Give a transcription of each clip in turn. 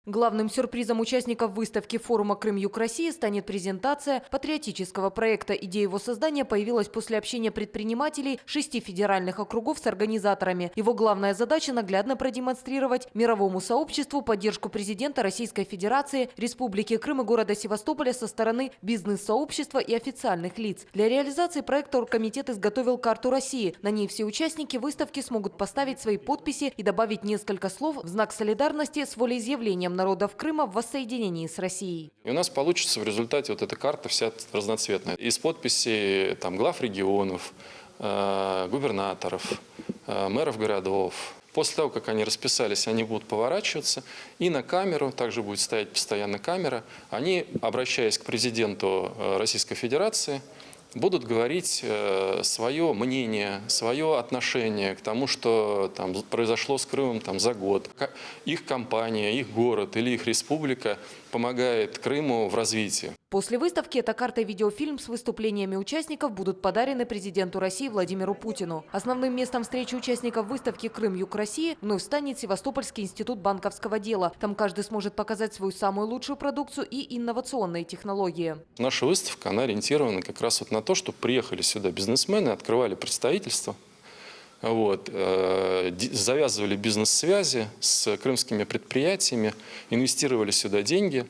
Главным сюрпризом участников выставки форума «Крым-Юг России» станет презентация патриотического проекта. Идея его создания появилась после общения предпринимателей 6 федеральных округов с организаторами. Его главная задача – наглядно продемонстрировать мировому сообществу поддержку президента Российской Федерации, Республики Крым и города Севастополя со стороны бизнес-сообщества и официальных лиц. Для реализации проекта оргкомитет изготовил карту России. На ней все участники выставки смогут поставить свои подписи и добавить несколько слов в знак солидарности с волеизъявлением народов Крыма в воссоединении с Россией. И у нас получится в результате вот эта карта вся разноцветная. Из подписей глав регионов, губернаторов, мэров городов. После того, как они расписались, они будут поворачиваться. И на камеру, также будет стоять постоянно камера, они, обращаясь к президенту Российской Федерации, будут говорить свое мнение, свое отношение к тому, что там произошло с Крымом за год. Их компания, их город или их республика помогает Крыму в развитии. После выставки эта карта и видеофильм с выступлениями участников будут подарены президенту России Владимиру Путину. Основным местом встречи участников выставки «Крым-Юг России» вновь станет Севастопольский институт банковского дела. Там каждый сможет показать свою самую лучшую продукцию и инновационные технологии. Наша выставка, она ориентирована как раз вот на то, что приехали сюда бизнесмены, открывали представительство, завязывали бизнес-связи с крымскими предприятиями, инвестировали сюда деньги,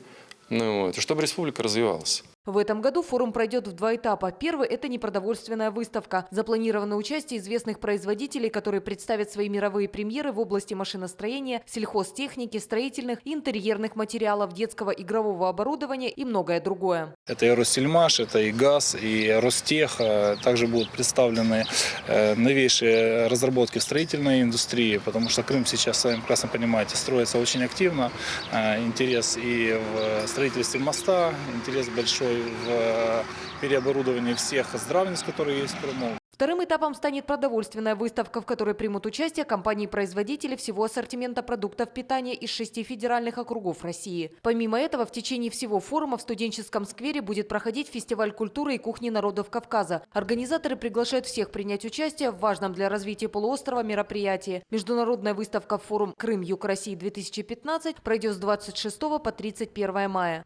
чтобы республика развивалась. В этом году форум пройдет в 2 этапа. Первый – это непродовольственная выставка. Запланировано участие известных производителей, которые представят свои мировые премьеры в области машиностроения, сельхозтехники, строительных и интерьерных материалов, детского игрового оборудования и многое другое. Это и Россельмаш, это и ГАЗ, и Ростех. Также будут представлены новейшие разработки в строительной индустрии, потому что Крым сейчас, сами прекрасно понимаете, строится очень активно. Интерес и в строительстве моста, интерес большой в переоборудовании всех здравниц, которые есть в Крыму. Вторым этапом станет продовольственная выставка, в которой примут участие компании-производители всего ассортимента продуктов питания из 6 федеральных округов России. Помимо этого, в течение всего форума в студенческом сквере будет проходить фестиваль культуры и кухни народов Кавказа. Организаторы приглашают всех принять участие в важном для развития полуострова мероприятии. Международная выставка «Форум Крым-Юг России-2015» пройдет с 26 по 31 мая.